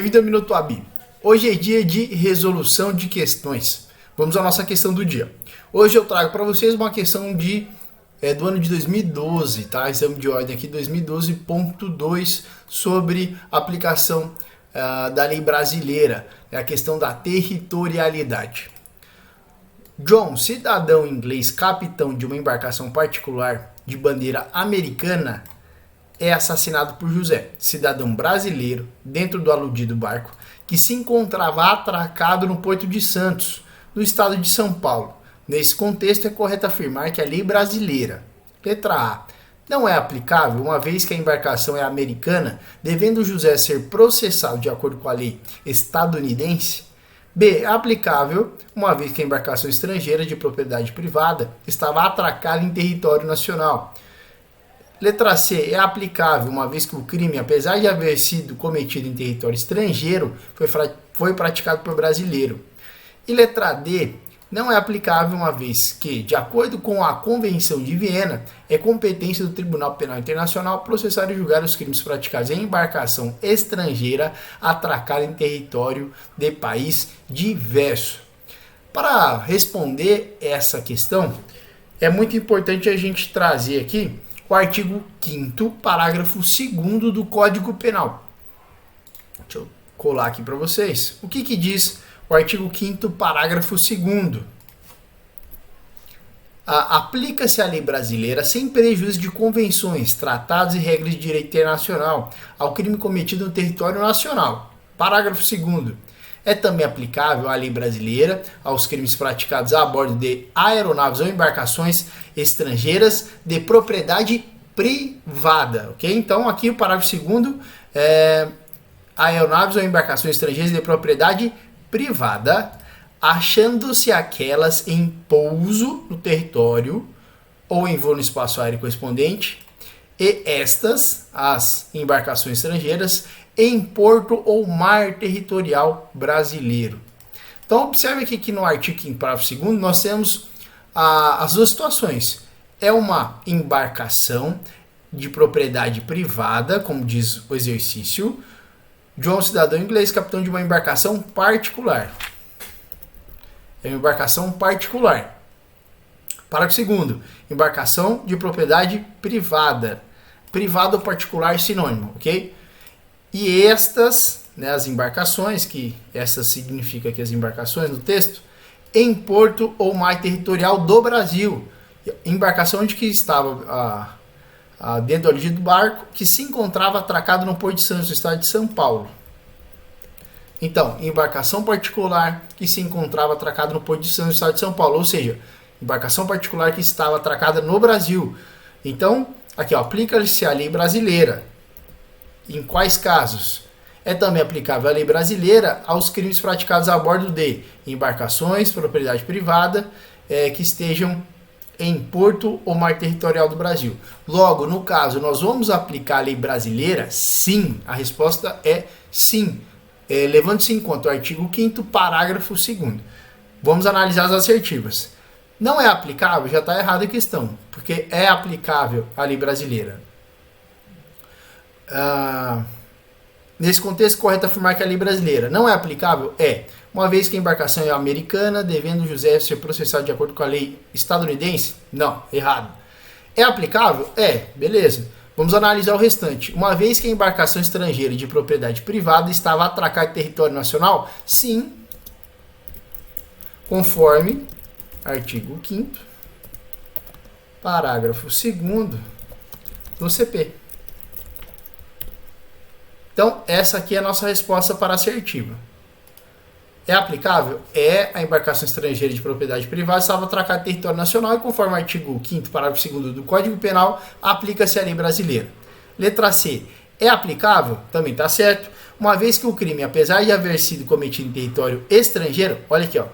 bem-vindo ao Minuto AB. Hoje é dia de resolução de questões. Vamos à nossa questão do dia. Hoje eu trago para vocês uma questão do ano de 2012, tá? Exame de ordem aqui 2012.2 sobre aplicação da lei brasileira, a questão da territorialidade. John, cidadão inglês, capitão de uma embarcação particular de bandeira americana, é assassinado por José, cidadão brasileiro, dentro do aludido barco, que se encontrava atracado no Porto de Santos, no estado de São Paulo. Nesse contexto, é correto afirmar que a lei brasileira, letra A, não é aplicável, uma vez que a embarcação é americana, devendo José ser processado de acordo com a lei estadunidense. B, é aplicável, uma vez que a embarcação estrangeira de propriedade privada estava atracada em território nacional. Letra C, é aplicável, uma vez que o crime, apesar de haver sido cometido em território estrangeiro, foi praticado por brasileiro. E letra D, não é aplicável, uma vez que, de acordo com a Convenção de Viena, é competência do Tribunal Penal Internacional processar e julgar os crimes praticados em embarcação estrangeira atracada em território de país diverso. Para responder essa questão, é muito importante a gente trazer aqui o artigo 5º, parágrafo 2º do Código Penal. Deixa eu colar aqui para vocês. O que diz o artigo 5º, parágrafo 2º? Aplica-se a lei brasileira sem prejuízo de convenções, tratados e regras de direito internacional ao crime cometido no território nacional. Parágrafo 2º. É também aplicável a lei brasileira aos crimes praticados a bordo de aeronaves ou embarcações estrangeiras de propriedade privada, ok? Então, aqui o parágrafo 2º é aeronaves ou embarcações estrangeiras de propriedade privada, achando-se aquelas em pouso no território ou em voo no espaço aéreo correspondente, e estas, as embarcações estrangeiras, em porto ou mar territorial brasileiro. Então, observe que no artigo 5º, parágrafo 2º, nós temos as duas situações. É uma embarcação de propriedade privada, como diz o exercício. John, cidadão inglês, capitão de uma embarcação particular. É uma embarcação particular. Parágrafo 2º. Embarcação de propriedade privada. Privado ou particular sinônimo, ok? E estas, né, as embarcações, que essa significa que as embarcações no texto, em porto ou mar territorial do Brasil. Embarcação onde que estava dentro do aludido do barco, que se encontrava atracado no Porto de Santos, no estado de São Paulo. Então, embarcação particular que se encontrava atracado no Porto de Santos, no estado de São Paulo. Ou seja, embarcação particular que estava atracada no Brasil. Então, aqui, aplica-se a lei brasileira. Em quais casos? É também aplicável a lei brasileira aos crimes praticados a bordo de embarcações, propriedade privada, que estejam em porto ou mar territorial do Brasil. Logo, no caso, nós vamos aplicar a lei brasileira? Sim. A resposta é sim. Levando-se em conta o artigo 5º, parágrafo 2º. Vamos analisar as assertivas. Não é aplicável? Já está errada a questão, porque é aplicável a lei brasileira. Nesse contexto, é correto afirmar que a lei brasileira não é aplicável? É. Uma vez que a embarcação é americana, devendo José ser processado de acordo com a lei estadunidense? Não, errado. É aplicável? É, beleza. Vamos analisar o restante. Uma vez que a embarcação estrangeira de propriedade privada estava atracada em território nacional? Sim. Conforme artigo 5º, parágrafo 2º do CP. Então, essa aqui é a nossa resposta para a assertiva. É aplicável? É. A embarcação estrangeira de propriedade privada estava atracada em território nacional e, conforme o artigo 5º, parágrafo 2º do Código Penal, aplica-se a lei brasileira. Letra C. É aplicável? Também está certo. Uma vez que o crime, apesar de haver sido cometido em território estrangeiro, olha aqui, ó,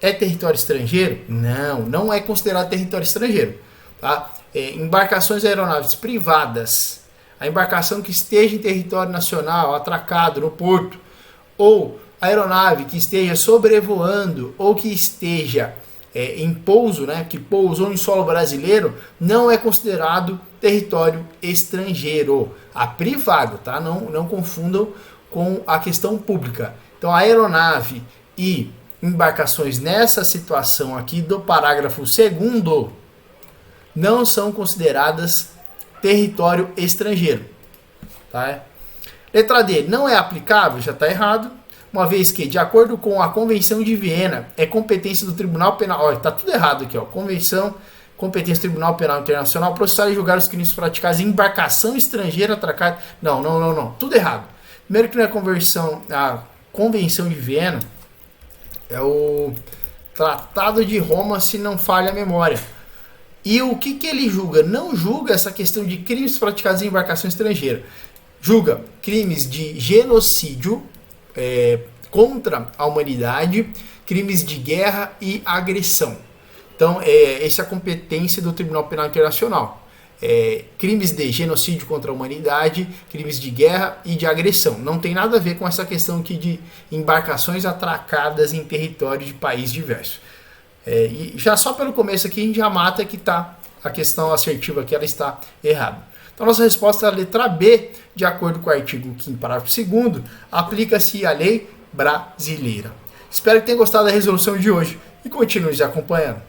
é território estrangeiro? Não, não é considerado território estrangeiro. Tá? Embarcações aeronaves privadas, a embarcação que esteja em território nacional, atracado no porto, ou aeronave que esteja sobrevoando ou que esteja em pouso, né, que pousou em solo brasileiro, não é considerado território estrangeiro. A privado, tá? Não confundam com a questão pública. Então, a aeronave e embarcações nessa situação aqui do parágrafo 2º não são consideradas território estrangeiro. Tá? Letra D, não é aplicável, já está errado, uma vez que, de acordo com a Convenção de Viena, é competência do Tribunal Penal, olha, está tudo errado aqui, ó, competência do Tribunal Penal Internacional, processar e julgar os crimes praticados em embarcação estrangeira atracada, não, tudo errado. Primeiro que não é a Convenção de Viena, é o Tratado de Roma, se não falha a memória. E o que ele julga? Não julga essa questão de crimes praticados em embarcação estrangeira. Julga crimes de genocídio contra a humanidade, crimes de guerra e agressão. Então, essa é a competência do Tribunal Penal Internacional. Crimes de genocídio contra a humanidade, crimes de guerra e de agressão. Não tem nada a ver com essa questão aqui de embarcações atracadas em território de país diverso. E já só pelo começo aqui a gente já mata que tá, a questão assertiva aqui ela está errada. Então, nossa resposta é a letra B, de acordo com o artigo 5º, parágrafo 2º, aplica-se a lei brasileira. Espero que tenham gostado da resolução de hoje e continue nos acompanhando.